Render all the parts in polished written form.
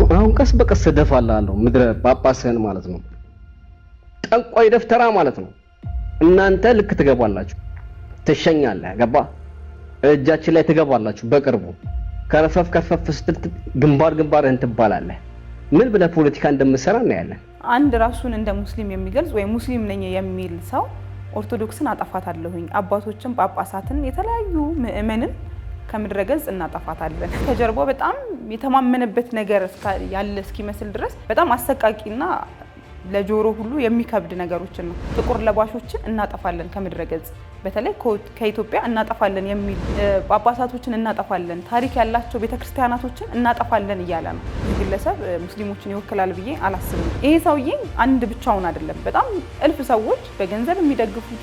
አሁን ቀስ በቀስ ደፋላለሁ ምድረ ጳጳስህን ማለት ነው ጠንቋይ ደፍተራ ማለት ነው እናንተ ልክ ትገባላችሁ ተሸኛለህ ገባ እጃችን ላይ ትገባላችሁ በቅርቡ ከረፈፍ ከፈፍ ስትል ግንባርህን ትባላለህ ምን ብለ ፖለቲካ እንደምሰራ ነው ያለ አንድ ራሱን እንደ ሙስሊም የሚገልጽ ወይ ሙስሊም ነኝ የሚል ሰው ኦርቶዶክስን አጠፋታለሁኝ አባቶችን ጳጳሳትን የተለያዩ ምእመንን ከምድረገጽ እናጠፋታለን ከጀርባው በጣም የተማመነበት ነገር ያለ እስኪመስል ድረስ በጣም አሰቃቂና ለጆሮ ሁሉ የሚከብድ ነገሮችን ነው ጥቁር ለባሾችን እናጠፋለን ከምድረገጽ በተለይ ከኢትዮጵያ እናጠፋለን የሚል ጳጳሳቶችን እናጠፋለን ታሪክ ያላቸው ቤተክርስቲያናቶችን እናጠፋለን ይያለ ነው ግለሰብ ሙስሊሞችን ይወክላል ብዬ አላስብም ይሄ ሰውዬ አንድ ብቻውን አይደለም በጣም እልፍ ሰዎች በገንዘብ የሚደግፉት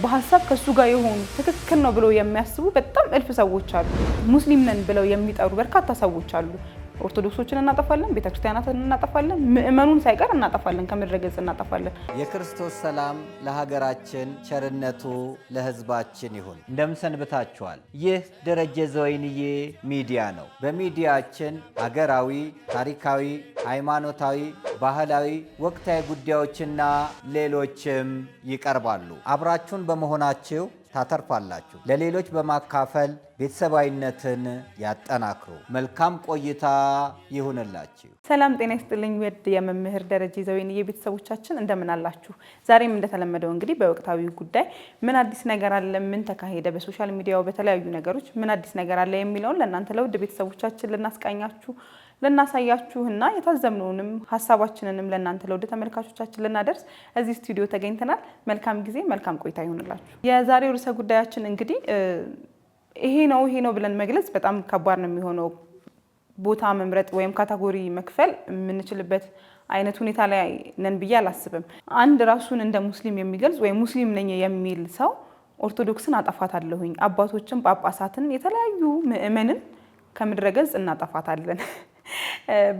በሐሳብ ከሱ ጋር የሆኑ ትክክል ነው ብለው የሚያስቡ በጣም እልፍ ሰዎች አሉ ሙስሊም ነን ብለው የሚጠሩ በርካታ ሰዎች አሉ ኦርቶዶክሶችን እናጠፋለን ቤተክርስቲያናትን እናጠፋለን ምእመኑን ሳይቀር እናጠፋለን ከምድረገጽ እናጠፋለን የክርስቶስ ሰላም ለሀገራችን ቸርነቱ ለህዝባችን ይሁን እንደምሰንብታችኋል ይህ ደረጀ ዘወይንዬ ሚዲያ ነው በሚዲያችን ሀገራዊ ታሪካዊ ሃይማኖታዊ ባህላዊ ወቅታዊ ጉዳዮችና ሌሎችም ይቀርባሉ አብራችሁን በመሆናችሁ ታተርፋላችሁ ለሌሎች በማካፈል ቤተሰባዊነትን ያጠናክሩ መልካም ቆይታ ይሁንላችሁ ሰላም ጤና ይስጥልኝ ወድ የመምህር ደረጀ ዘወይንዬ ቤተሰቦቻችን እንደምን አላችሁ ዛሬም እንደተለመደው እንግዲህ በወቅታዊ ጉዳይ ምን አዲስ ነገር አለ ምን ተካሄደ በሶሻል ሚዲያው በተለያዩ ነገሮች ምን አዲስ ነገር አለ የሚለውን ለእናንተ ለውድ ቤተሰቦቻችን ልናስቃኛችሁ ለናሳያችሁና የታዘምነውንም ሐሳባችንንም ለእናንተ ለውድ ተመልካቾቻችን ልናደርስ እዚህ ስቱዲዮ ተገኝተናል መልካም ጊዜ መልካም ቆይታ ይሁንላችሁ የዛሬው ርዕሰ ጉዳያችን እንግዲህ ይሄ ነው ብለን መግለጽ በጣም ከባድ ነው የሚሆነው ቦታ መምረጥ ወይም ካቴጎሪ መክፈል የምንችልበት አይነት ሁኔታ ላይ ነን ብዬ አላስብም አንድ ራሱን እንደ ሙስሊም የሚገልጽ ወይ ሙስሊም ነኝ የሚል ሰው ኦርቶዶክስን አጠፋታለሁኝ አባቶችን ጳጳሳትን የተለያዩ ምእመንን ከምድረገጽ እናጠፋታለን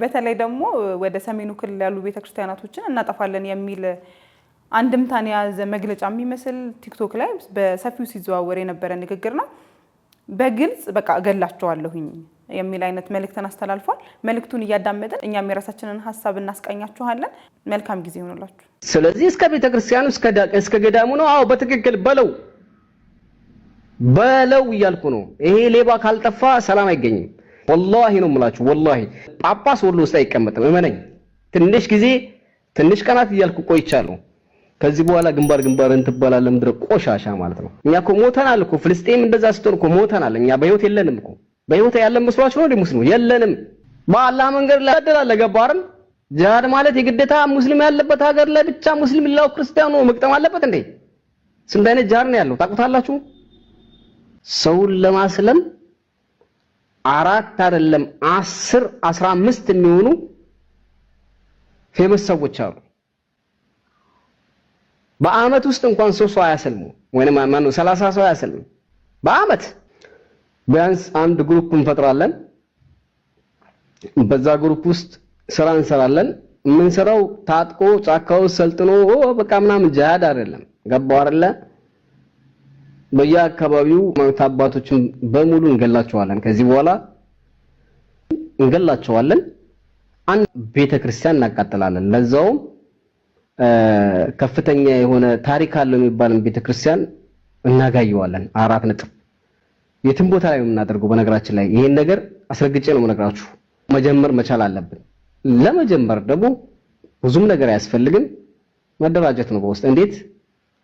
በተለይ ደግሞ ወደ ሰሜኑ ክልል ያሉ ቤተክርስቲያናቶችን እናጠፋለን የሚል አንድምታን ያዘ መግለጫ የሚመስል ቲክቶክ ላይ በሰፊው ሲዘዋወር የነበረ ንግግር ነው በግልጽ በቃ እገላቸዋለሁኝ የሚል አይነት መልእክትን አስተላልፏል መልእክቱን እያዳመጥን እኛም የራሳችንን ሐሳብ እናስቃኛችኋለን መልካም ጊዜ ይሁንላችሁ ስለዚህ እስከ ቤተክርስቲያኑ እስከ ገዳሙ ነው አዎ በትክክል በለው ይያልኩ ነው ይሄ ሌባ ካልጠፋ ሰላም አይገኝም والله ነው የምላችሁ والله ጳጳስ ወሎ ውስጥ አይቀመጥም እመነኝ ትንሽ ቀናት ይያልኩ ቆይቻለሁ ከዚህ በኋላ ግንባርን ትባላለ ምድረ ቆሻሻ ማለት ነው እኛ እኮ ሞተናል እኮ ፍልስጤም እንደዛ ስትሆን እኮ ሞተናል እኛ በህይወት የለንም እኮ በህይወት ያለን መስሏችሁ ነው ሙስሊም የለንም በአላህ መንገድ ላይ አደላለ ገባርን ጂሃድ ማለት የግዴታ ሙስሊም ያለበት ሀገር ላይ ብቻ ሙስሊም ላው ክርስቲያኑ መቅጠም አለበት እንዴ ስንት አይነት ጂሃድ ነው ያለው ታውቁታላችሁ ሰውን ለማስለም 4 አይደለም 10 15 የሚሆኑ ፌመስ ሰዎች አሉ በአመት ውስጥ እንኳን ሰው አያሰልሙ ወይንም ማነው 30 ሰው አያሰልሙ በአመት ቢያንስ አንድ ግሩፕ እንፈጥራለን በዛ ግሩፕ ውስጥ ስራ እንሰራለን ምን ሰራው ታጥቆ ጫካው ሰልጥኖ በቃ ምናምን ጂሃድ አይደለም ገባው አይደለ በየአካባቢው ማታባቶችን በሙሉ እንገላቸዋለን ከዚህ በኋላ እንገላቸዋለን አንድ ቤተክርስቲያን እናቃጥላለን ለዛው ከፍተኛ የሆነ ታሪክ አለው የሚባል ቤተክርስቲያን እናጋየዋለን 4 ነጥብ የትም ቦታ ላይ የምናደርገው በነገራችን ላይ ይሄን ነገር አስረግጬ ነው መነግራችሁ መጀመር መቻል አለብን ለመጀመር ደግሞ ብዙም ነገር ያስፈልግን መደራጀት ነው በውስጥ እንዴት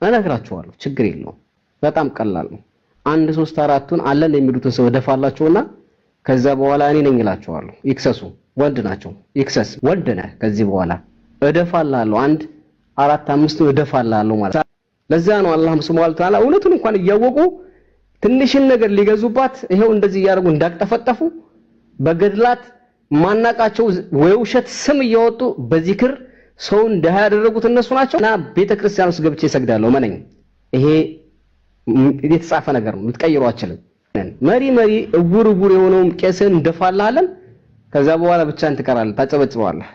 እነግራችኋለሁ ችግር የለውም በጣም ቀላል ነው 1 3 4ቱን አለን የሚሉትን ሰው ደፋላችሁና ከዛ በኋላ እኔ ነኝ እላችኋለሁ ይክሰሱ ወንድ ናቸው ይክሰስ ወንድ ነህ ከዚህ በኋላ እደፋላለሁ 1 4 5 እደፋላለሁ ማለት ለዛ ነው አላህ Subhanahu Wa Ta'ala እውነቱን እንኳን እያወቁ ትንሽን ነገር ሊገዙባት ይሄው እንደዚህ ያርጉ እንዳቀጠፈጠፉ በገድላት ማናቃቸው ወይውሸት ስም እያወጡ በዚክር ሰው እንደሃ ያደረጉት እነሱ ናቸውና ቤተክርስቲያን ውስጥ ገብቼ ሰግዳለሁ ማነኝ ይሄ የተጻፈ ነገር ነው ልትቀይሩ አትችልም መሪ እጉር የሆነው ቄስን እንደፋላለን ከዛ በኋላ ብቻ እንትቀራለህ ታጨበጭባለህ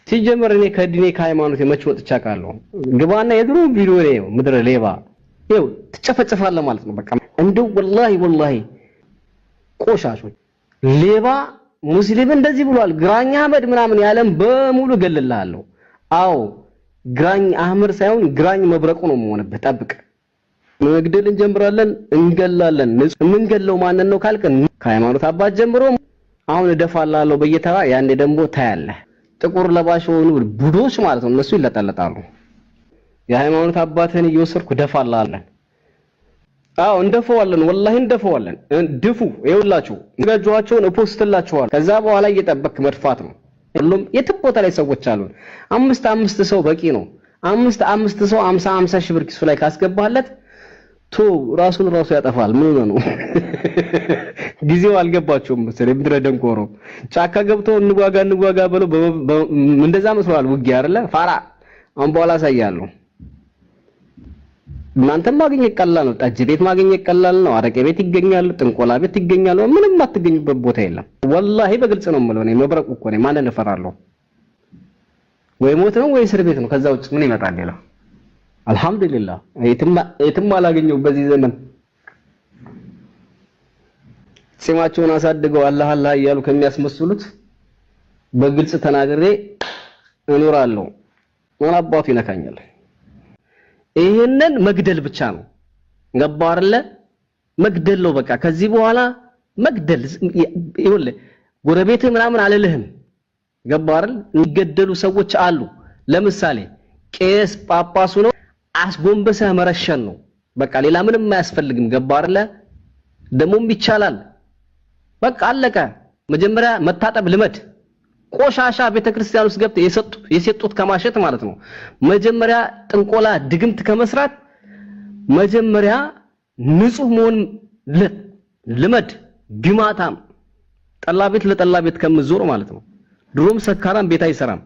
ሲጀመር እኔ ከዲኔ ከሃይማኖት የመች ወጥቻ ቃለሁ ግባና የድሮ ቪዲዮ ነው ምድረ ሌባ ይው ትጨፈጨፋለህ ማለት ነው በቃ እንደው ወላሂ ቆሻሾች ሌባ ሙስሊም እንደዚህ ብሏል ግራኝ አህመድ ምናምን ያለም በሙሉ ገልልሃለሁ። አዎ ግራኝ አህመድ ሳይሆን ግራኝ መብረቁ ነው የምሆንበት። ጠብቅ። መግደል እንጀምራለን፣ እንገላለን። የምንገለው ማንን ነው ካልከ ከሃይማኖት አባት ጀምሮ አሁን እደፋላለሁ በየተራ ያኔ ደግሞ ታያለህ። ጥቁር ለባሽ ሆኑ ቡዶች ማለት ነው እነሱ ይለጠለጣሉ። የሃይማኖት አባትን እየወሰድኩ ደፋላለሁ። አዎ እንደፈዋለን፣ ወላሂ እንደፈዋለን። ድፉ ይኸውላችሁ ንጋጇቸውን እፖስትላችኋል። ከዛ በኋላ እየጠበክ መድፋት ነው። ሁሉም የትም ቦታ ላይ ሰዎች አሉ። አምስት ሰው በቂ ነው። አምስት ሰው 50 ሺህ ብር ኪሱ ላይ ካስገባለት ራሱን ያጠፋል። ምን ነው ጊዜው አልገባቸውም መሰለኝ። ምድረ ደንቆሮ ጫካ ገብተው እንጓጋ ብለው እንደዛ መስሏል። ውጊያ አይደለ ፋራ አሁን በኋላ ያሳያለሁ። እናንተም ማግኘት ቀላል ነው። ጠጅ ቤት ማግኘት ቀላል ነው። አረቄ ቤት ይገኛሉ፣ ጥንቆላ ቤት ይገኛሉ። ምንም አትገኙበት ቦታ የለም። ወላሂ በግልጽ ነው የምለው። እኔ መብረቁ እኮ ነኝ። ማንን እፈራለሁ? ወይ ሞት ነው ወይ እስር ቤት ነው። ከዛ ውጭ ምን ይመጣል ሌላ? አልহামዱሊላህ የትም አላገኘው በዚህ ዘመን። ስማቸውን አሳድገው አላህ እያሉ ከሚያስመስሉት በግልጽ ተናግሬ እኖራለሁ። ምን አባቱ ይነካኛል? ይሄንን መግደል ብቻ ነው። ገባህ አይደለ? መግደል ነው በቃ። ከዚህ በኋላ መግደል ይኸውልህ፣ ጎረቤት ምናምን አልልህም። ገባህ አይደል? የሚገደሉ ሰዎች አሉ። ለምሳሌ ቄስ ጳጳሱ ነው አስጎንበሰህ መረሸን ነው በቃ። ሌላ ምንም አያስፈልግም። ገባህ አይደለ? ደሞም ይቻላል። በቃ አለቀ። መጀመሪያ መታጠብ ልመድ። ቆሻሻ ቤተክርስቲያን ውስጥ ገብተህ የሰጡት ከማሸት ማለት ነው። መጀመሪያ ጥንቆላ ድግምት ከመስራት መጀመሪያ ንጹህ መሆን ልመድ። ግማታም ጠላ ቤት ለጠላ ቤት ከምዞር ማለት ነው። ድሮም ሰካራም ቤት አይሰራም።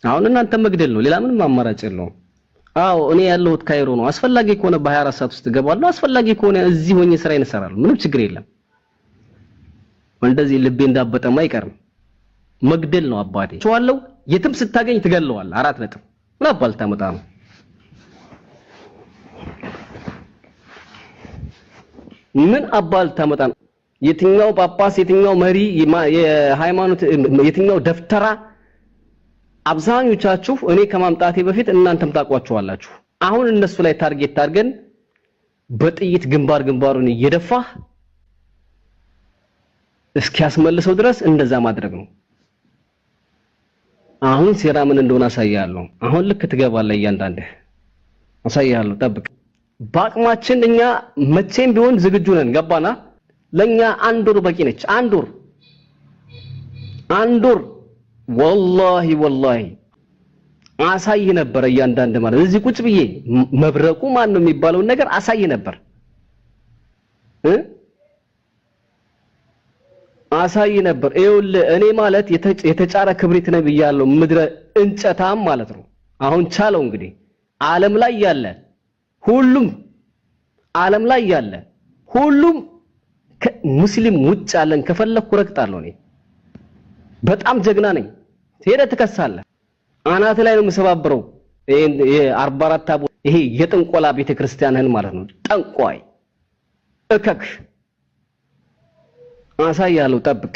አሁን እናንተ መግደል ነው፣ ሌላ ምንም አማራጭ የለውም። አዎ እኔ ያለሁት ካይሮ ነው። አስፈላጊ ከሆነ በ24 ሰዓት ውስጥ ገባለሁ። አስፈላጊ ከሆነ እዚህ ሆኜ ስራዬን እሰራለሁ። ምንም ችግር የለም። እንደዚህ ልቤ እንዳበጠማ አይቀርም። መግደል ነው አባቴ። ቻዋለው የትም ስታገኝ ትገለዋል። 4 ነጥብ። ምን አባል ታመጣ ነው? ምን አባል ታመጣ ነው? የትኛው ጳጳስ፣ የትኛው መሪ፣ የሃይማኖት የትኛው ደፍተራ? አብዛኞቻችሁ እኔ ከማምጣቴ በፊት እናንተም ታቋቸዋላችሁ። አሁን እነሱ ላይ ታርጌት ታርገን በጥይት ግንባሩን እየደፋህ እስኪያስመልሰው ድረስ እንደዛ ማድረግ ነው። አሁን ሴራ ምን እንደሆነ አሳያለሁ። አሁን ልክ ትገባለህ። እያንዳንድህ አሳያለሁ። ጠብቅ። በአቅማችን እኛ መቼም ቢሆን ዝግጁ ነን። ገባና? ለኛ 1 ወር በቂ ነች። 1 ወር ወላሂ አሳይ ነበር። እያንዳንድ ማለት እዚህ ቁጭ ብዬ መብረቁ ማን ነው የሚባለውን ነገር አሳይ ነበር። አሳይ ነበር። ይኸውልህ እኔ ማለት የተጫረ ክብሪት ነው ብያለሁ። ምድረ እንጨታም ማለት ነው። አሁን ቻለው እንግዲህ ዓለም ላይ ያለ ሁሉም ሙስሊም ውጭ ያለን ከፈለኩ ረግጣለሁ። እኔ በጣም ጀግና ነኝ። ሄደህ ትከሳለህ። አናት ላይ ነው የምሰባብረው። የ44 አቦ ይሄ የጥንቆላ ቤተክርስቲያንህን ማለት ነው። ጠንቋይ እከክ አሳያለሁ። ጠብቅ።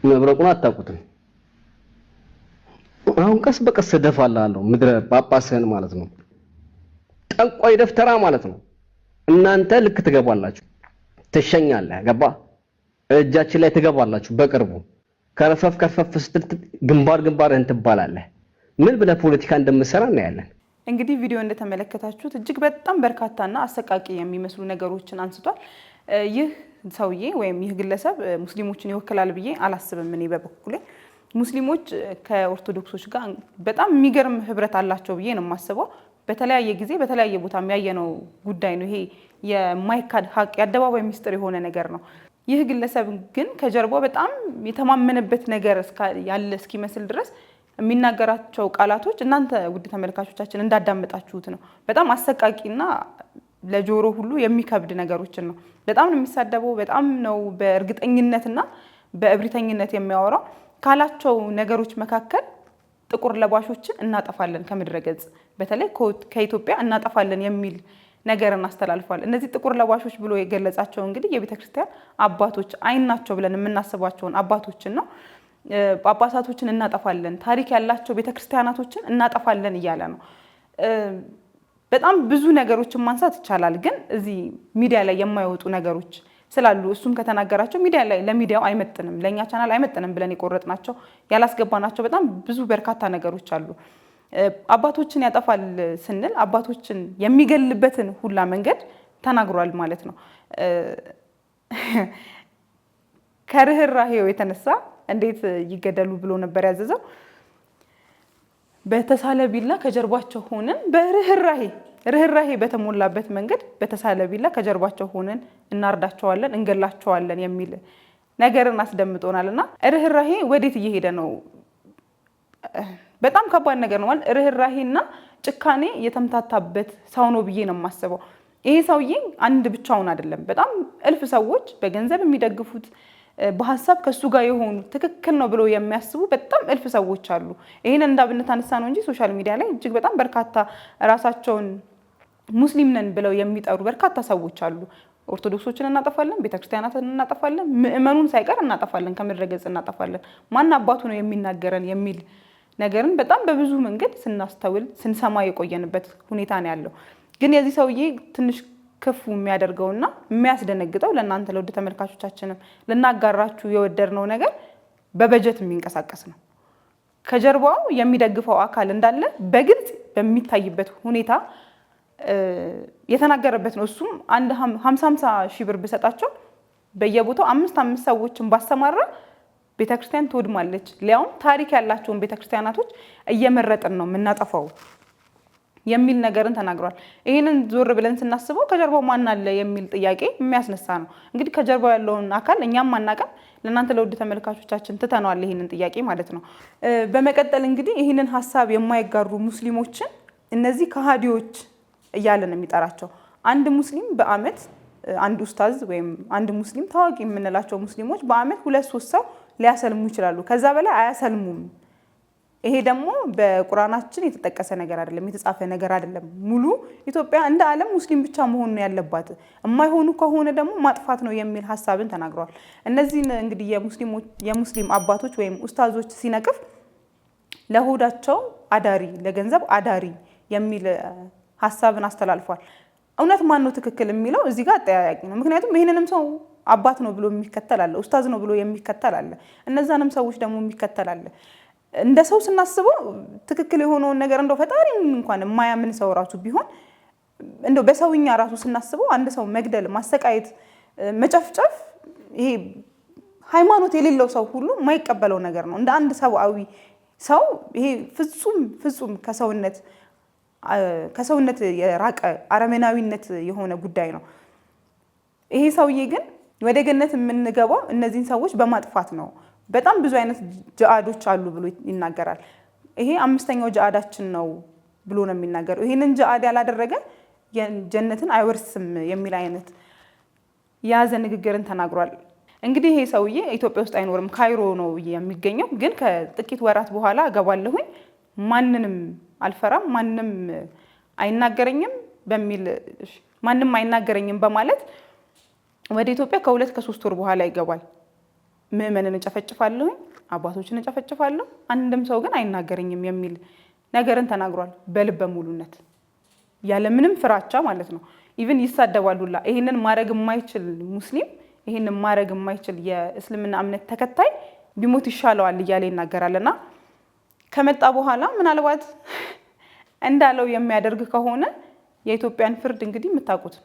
መብረቁን አታውቁትም። አሁን ቀስ በቀስ ደፋላለሁ። ምድረ ጳጳስህን ማለት ነው። ጠንቋይ ደፍተራ ማለት ነው። እናንተ ልክ ትገባላችሁ፣ ትሸኛለህ። ገባ? እጃችን ላይ ትገባላችሁ። በቅርቡ ከረፈፍ ስትል ግንባርህን ትባላለህ። ምን ብለህ ፖለቲካ እንደምሰራ እናያለን። እንግዲህ ቪዲዮ እንደተመለከታችሁት እጅግ በጣም በርካታና አሰቃቂ የሚመስሉ ነገሮችን አንስቷል። ይህ ሰውዬ ወይም ይህ ግለሰብ ሙስሊሞችን ይወክላል ብዬ አላስብም። እኔ በበኩሌ ሙስሊሞች ከኦርቶዶክሶች ጋር በጣም የሚገርም ህብረት አላቸው ብዬ ነው የማስበው። በተለያየ ጊዜ በተለያየ ቦታ የሚያየነው ጉዳይ ነው። ይሄ የማይካድ ሀቅ የአደባባይ ሚስጥር የሆነ ነገር ነው። ይህ ግለሰብ ግን ከጀርባው በጣም የተማመነበት ነገር ያለ እስኪመስል ድረስ የሚናገራቸው ቃላቶች እናንተ ውድ ተመልካቾቻችን እንዳዳመጣችሁት ነው። በጣም አሰቃቂና ለጆሮ ሁሉ የሚከብድ ነገሮችን ነው። በጣም ነው የሚሳደበው። በጣም ነው በእርግጠኝነትና በእብሪተኝነት የሚያወራው። ካላቸው ነገሮች መካከል ጥቁር ለባሾችን እናጠፋለን ከምድረ ገጽ፣ በተለይ ከኢትዮጵያ እናጠፋለን የሚል ነገርን አስተላልፏል። እነዚህ ጥቁር ለባሾች ብሎ የገለጻቸው እንግዲህ የቤተክርስቲያን አባቶች አይን ናቸው ብለን የምናስባቸውን አባቶችን ነው። ጳጳሳቶችን እናጠፋለን፣ ታሪክ ያላቸው ቤተክርስቲያናቶችን እናጠፋለን እያለ ነው። በጣም ብዙ ነገሮችን ማንሳት ይቻላል፣ ግን እዚህ ሚዲያ ላይ የማይወጡ ነገሮች ስላሉ እሱም ከተናገራቸው ሚዲያ ላይ ለሚዲያው አይመጥንም፣ ለእኛ ቻናል አይመጥንም ብለን የቆረጥናቸው ያላስገባናቸው በጣም ብዙ በርካታ ነገሮች አሉ። አባቶችን ያጠፋል ስንል አባቶችን የሚገልበትን ሁላ መንገድ ተናግሯል ማለት ነው። ከርህራሄው የተነሳ እንዴት ይገደሉ ብሎ ነበር ያዘዘው። በተሳለ ቢላ ከጀርባቸው ሆነን ርህራሄ በተሞላበት መንገድ በተሳለ ቢላ ከጀርባቸው ሆነን እናርዳቸዋለን፣ እንገላቸዋለን የሚል ነገርን አስደምጦናልና ርህራሄ ወዴት እየሄደ ነው? በጣም ከባድ ነገር ነው ማለት ርህራሄና ጭካኔ የተምታታበት ሰው ነው ብዬ ነው የማስበው። ይሄ ሰውዬ አንድ ብቻውን አይደለም፣ በጣም እልፍ ሰዎች በገንዘብ የሚደግፉት በሀሳብ ከሱ ጋር የሆኑ ትክክል ነው ብለው የሚያስቡ በጣም እልፍ ሰዎች አሉ። ይሄን እንዳብነት አነሳ ነው እንጂ ሶሻል ሚዲያ ላይ እጅግ በጣም በርካታ ራሳቸውን ሙስሊም ነን ብለው የሚጠሩ በርካታ ሰዎች አሉ። ኦርቶዶክሶችን እናጠፋለን፣ ቤተክርስቲያናትን እናጠፋለን፣ ምእመኑን ሳይቀር እናጠፋለን፣ ከምድረ ገጽ እናጠፋለን፣ ማን አባቱ ነው የሚናገረን የሚል ነገርን በጣም በብዙ መንገድ ስናስተውል ስንሰማ የቆየንበት ሁኔታ ነው ያለው። ግን የዚህ ሰውዬ ትንሽ ክፉ የሚያደርገውና የሚያስደነግጠው ለእናንተ ለውድ ተመልካቾቻችንም ልናጋራችሁ የወደድነው ነገር በበጀት የሚንቀሳቀስ ነው። ከጀርባው የሚደግፈው አካል እንዳለ በግልጽ በሚታይበት ሁኔታ የተናገረበት ነው። እሱም አንድ 50 ሺህ ብር ብሰጣቸው በየቦታው 5 ሰዎችን ባሰማራ ቤተክርስቲያን ትወድማለች፣ ሊያውም ታሪክ ያላቸውን ቤተክርስቲያናቶች እየመረጥን ነው የምናጠፋው የሚል ነገርን ተናግሯል። ይህንን ዞር ብለን ስናስበው ከጀርባው ማን አለ የሚል ጥያቄ የሚያስነሳ ነው። እንግዲህ ከጀርባው ያለውን አካል እኛም አናውቅም፣ ለእናንተ ለውድ ተመልካቾቻችን ትተነዋል ይህንን ጥያቄ ማለት ነው። በመቀጠል እንግዲህ ይህንን ሀሳብ የማይጋሩ ሙስሊሞችን እነዚህ ከሃዲዎች እያለን የሚጠራቸው አንድ ሙስሊም በአመት አንድ ኡስታዝ ወይም አንድ ሙስሊም ታዋቂ የምንላቸው ሙስሊሞች በአመት 2-3 ሰው ሊያሰልሙ ይችላሉ። ከዛ በላይ አያሰልሙም። ይሄ ደግሞ በቁርአናችን የተጠቀሰ ነገር አይደለም፣ የተጻፈ ነገር አይደለም። ሙሉ ኢትዮጵያ እንደ ዓለም ሙስሊም ብቻ መሆን ነው ያለባት፣ የማይሆኑ ከሆነ ደግሞ ማጥፋት ነው የሚል ሀሳብን ተናግረዋል። እነዚህን እንግዲህ የሙስሊም አባቶች ወይም ኡስታዞች ሲነቅፍ ለሆዳቸው አዳሪ፣ ለገንዘብ አዳሪ የሚል ሀሳብን አስተላልፏል። እውነት ማን ነው ትክክል የሚለው እዚህ ጋር አጠያያቂ ነው። ምክንያቱም ይህንንም ሰው አባት ነው ብሎ የሚከተል አለ፣ ኡስታዝ ነው ብሎ የሚከተል አለ፣ እነዛንም ሰዎች ደግሞ የሚከተል አለ። እንደ ሰው ስናስበው ትክክል የሆነውን ነገር እንደው ፈጣሪን እንኳን የማያምን ሰው ራሱ ቢሆን እንደው በሰውኛ ራሱ ስናስበው አንድ ሰው መግደል፣ ማሰቃየት፣ መጨፍጨፍ ይሄ ሃይማኖት የሌለው ሰው ሁሉ የማይቀበለው ነገር ነው። እንደ አንድ ሰብአዊ ሰው ይሄ ፍጹም ከሰውነት የራቀ አረመናዊነት የሆነ ጉዳይ ነው። ይሄ ሰውዬ ግን ወደ ገነት የምንገባው እነዚህን ሰዎች በማጥፋት ነው። በጣም ብዙ አይነት ጅሃዶች አሉ ብሎ ይናገራል። ይሄ 5ኛው ጅሃዳችን ነው ብሎ ነው የሚናገረው። ይሄንን ጅሃድ ያላደረገ ጀነትን አይወርስም የሚል አይነት የያዘ ንግግርን ተናግሯል። እንግዲህ ይሄ ሰውዬ ኢትዮጵያ ውስጥ አይኖርም፣ ካይሮ ነው የሚገኘው። ግን ከጥቂት ወራት በኋላ እገባለሁኝ፣ ማንንም አልፈራም፣ ማንም አይናገረኝም በማለት ወደ ኢትዮጵያ ከ2-3 ወር በኋላ ይገባል። ምእመንን እጨፈጭፋለሁ፣ አባቶችን እጨፈጭፋለሁ፣ አንድም ሰው ግን አይናገረኝም የሚል ነገርን ተናግሯል። በልበ ሙሉነት ያለ ምንም ፍራቻ ማለት ነው። ኢቭን ይሳደባሉላ። ይሄንን ማድረግ የማይችል ሙስሊም፣ ይሄንን ማድረግ የማይችል የእስልምና እምነት ተከታይ ቢሞት ይሻለዋል እያለ ይናገራልና ከመጣ በኋላ ምናልባት እንዳለው የሚያደርግ ከሆነ የኢትዮጵያን ፍርድ እንግዲህ የምታውቁት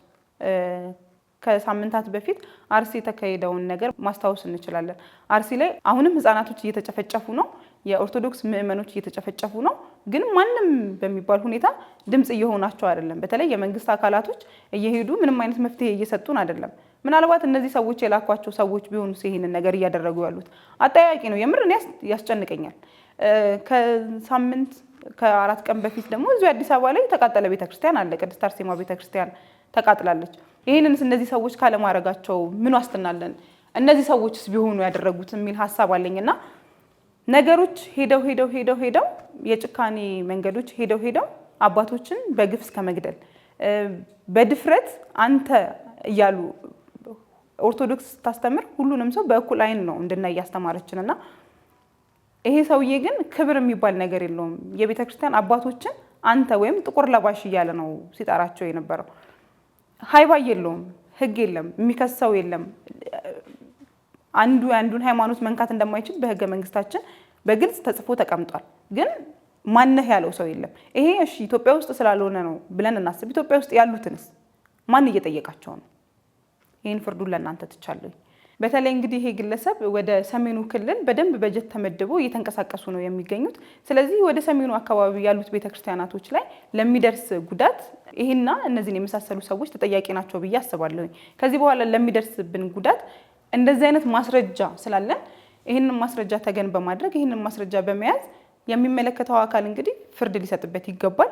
ከሳምንታት በፊት አርሲ የተካሄደውን ነገር ማስታወስ እንችላለን። አርሲ ላይ አሁንም ህፃናቶች እየተጨፈጨፉ ነው፣ የኦርቶዶክስ ምእመኖች እየተጨፈጨፉ ነው። ግን ማንም በሚባል ሁኔታ ድምጽ እየሆናቸው አይደለም። በተለይ የመንግስት አካላቶች እየሄዱ ምንም አይነት መፍትሄ እየሰጡን አይደለም። ምናልባት እነዚህ ሰዎች የላኳቸው ሰዎች ቢሆኑ ይሄንን ነገር እያደረጉ ያሉት አጠያቂ ነው። የምር እኔ ያስጨንቀኛል። ከሳምንት ከ4 ቀን በፊት ደግሞ እዚሁ አዲስ አበባ ላይ የተቃጠለ ቤተክርስቲያን አለ። ቅድስት አርሴማ ቤተክርስቲያን ተቃጥላለች። ይህንንስ እነዚህ ሰዎች ካለማድረጋቸው ምን ዋስትና አለን? እነዚህ ሰዎችስ ቢሆኑ ያደረጉት የሚል ሀሳብ አለኝና ነገሮች ሄደው የጭካኔ መንገዶች ሄደው አባቶችን በግፍ እስከ መግደል በድፍረት አንተ እያሉ ኦርቶዶክስ ስታስተምር ሁሉንም ሰው በእኩል አይን ነው እንድናይ ያስተማረችንና ይሄ ሰውዬ ግን ክብር የሚባል ነገር የለውም። የቤተ ክርስቲያን አባቶችን አንተ ወይም ጥቁር ለባሽ እያለ ነው ሲጠራቸው የነበረው። ሃይባ የለውም፣ ህግ የለም፣ የሚከሰው የለም። አንዱ የአንዱን ሃይማኖት መንካት እንደማይችል በህገ መንግስታችን በግልጽ ተጽፎ ተቀምጧል። ግን ማነህ ያለው ሰው የለም። ይሄ እሺ ኢትዮጵያ ውስጥ ስላልሆነ ነው ብለን እናስብ። ኢትዮጵያ ውስጥ ያሉትንስ ማን እየጠየቃቸው ነው? ይህን ፍርዱን ለእናንተ ትቻለሁ። በተለይ እንግዲህ ይሄ ግለሰብ ወደ ሰሜኑ ክልል በደንብ በጀት ተመድቦ እየተንቀሳቀሱ ነው የሚገኙት። ስለዚህ ወደ ሰሜኑ አካባቢ ያሉት ቤተክርስቲያናቶች ላይ ለሚደርስ ጉዳት ይሄና እነዚህን የመሳሰሉ ሰዎች ተጠያቂ ናቸው ብዬ አስባለሁ። ከዚህ በኋላ ለሚደርስብን ጉዳት እንደዚህ አይነት ማስረጃ ስላለን ይህንን ማስረጃ ተገን በማድረግ ይህንን ማስረጃ በመያዝ የሚመለከተው አካል እንግዲህ ፍርድ ሊሰጥበት ይገባል።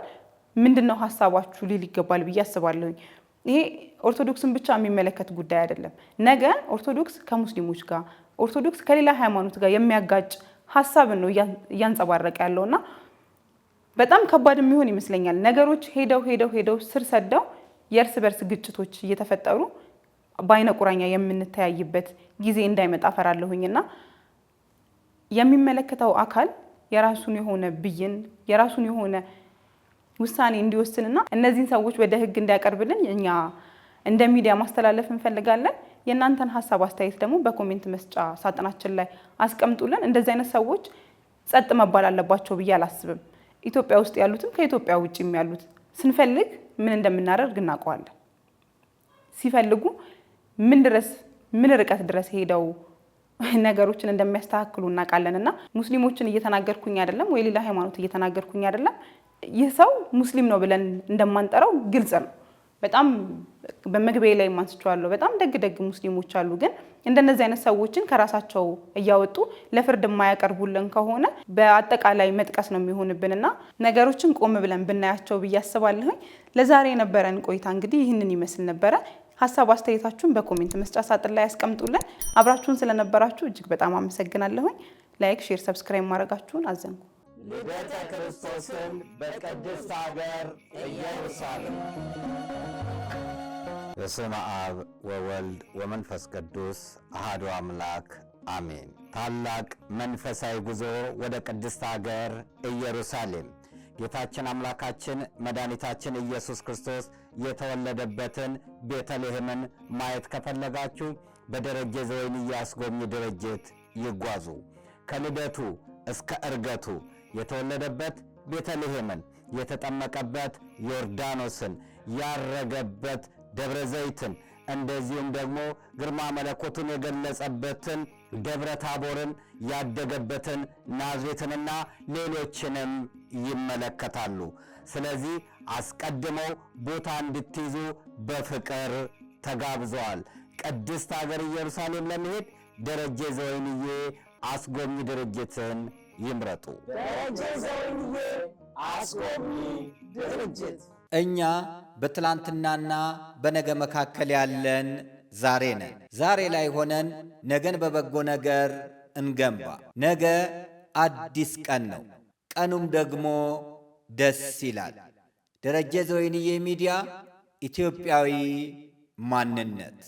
ምንድነው ሀሳባችሁ ሊል ይገባል ብዬ አስባለሁ። ይሄ ኦርቶዶክስን ብቻ የሚመለከት ጉዳይ አይደለም። ነገ ኦርቶዶክስ ከሙስሊሞች ጋር፣ ኦርቶዶክስ ከሌላ ሃይማኖት ጋር የሚያጋጭ ሀሳብን ነው እያንጸባረቀ ያለውና በጣም ከባድ የሚሆን ይመስለኛል። ነገሮች ሄደው ስር ሰደው የእርስ በርስ ግጭቶች እየተፈጠሩ በአይነ ቁራኛ የምንተያይበት ጊዜ እንዳይመጣ ፈራለሁኝና የሚመለከተው አካል የራሱን የሆነ ብይን የራሱን የሆነ ውሳኔ እንዲወስንና እነዚህን ሰዎች ወደ ሕግ እንዲያቀርብልን እኛ እንደ ሚዲያ ማስተላለፍ እንፈልጋለን። የእናንተን ሀሳብ አስተያየት ደግሞ በኮሜንት መስጫ ሳጥናችን ላይ አስቀምጡልን። እንደዚህ አይነት ሰዎች ጸጥ መባል አለባቸው ብዬ አላስብም። ኢትዮጵያ ውስጥ ያሉትም ከኢትዮጵያ ውጭም ያሉት ስንፈልግ ምን እንደምናደርግ እናውቀዋለን። ሲፈልጉ ምን ርቀት ድረስ ሄደው ነገሮችን እንደሚያስተካክሉ እናውቃለንና ሙስሊሞችን እየተናገርኩኝ አይደለም ወይ ሌላ ሃይማኖት እየተናገርኩኝ አይደለም። ይህ ሰው ሙስሊም ነው ብለን እንደማንጠራው ግልጽ ነው። በጣም በመግቢያ ላይ ማንስቻለሁ። በጣም ደግ ሙስሊሞች አሉ። ግን እንደነዚህ አይነት ሰዎችን ከራሳቸው እያወጡ ለፍርድ የማያቀርቡልን ከሆነ በአጠቃላይ መጥቀስ ነው የሚሆንብንና ነገሮችን ቆም ብለን ብናያቸው ብዬ አስባለሁ። ለዛሬ የነበረን ቆይታ እንግዲህ ይህንን ይመስል ነበረ። ሀሳብ አስተያየታችሁን በኮሜንት መስጫ ሳጥን ላይ ያስቀምጡልን። አብራችሁን ስለነበራችሁ እጅግ በጣም አመሰግናለሁ። ላይክ፣ ሼር፣ ሰብስክራይብ ማድረጋችሁን አዘንጉ። ልደተ ክርስቶስን በቅድስት ሀገር ኢየሩሳሌም። በስመ አብ ወወልድ ወመንፈስ ቅዱስ አሐዱ አምላክ አሜን። ታላቅ መንፈሳዊ ጉዞ ወደ ቅድስት ሀገር ኢየሩሳሌም ጌታችን አምላካችን መድኃኒታችን ኢየሱስ ክርስቶስ የተወለደበትን ቤተልሔምን ማየት ከፈለጋችሁ በደረጀ ዘወይንዬ አስጎብኚ ድርጅት ይጓዙ። ከልደቱ እስከ ዕርገቱ የተወለደበት ቤተልሔምን፣ የተጠመቀበት ዮርዳኖስን፣ ያረገበት ደብረ ዘይትን፣ እንደዚሁም ደግሞ ግርማ መለኮቱን የገለጸበትን ደብረ ታቦርን፣ ያደገበትን ናዝሬትንና ሌሎችንም ይመለከታሉ። ስለዚህ አስቀድመው ቦታ እንድትይዙ በፍቅር ተጋብዘዋል። ቅድስት ሀገር ኢየሩሳሌም ለመሄድ ደረጀ ዘወይንዬ አስጎብኚ ድርጅትን ይምረጡ። ደረጀ ዘወይንዬ አስጎብኚ ድርጅት። እኛ በትላንትናና በነገ መካከል ያለን ዛሬ ነን። ዛሬ ላይ ሆነን ነገን በበጎ ነገር እንገንባ። ነገ አዲስ ቀን ነው። ቀኑም ደግሞ ደስ ይላል። ደረጀ ዘወይንዬ ሚዲያ፣ ኢትዮጵያዊ ማንነት።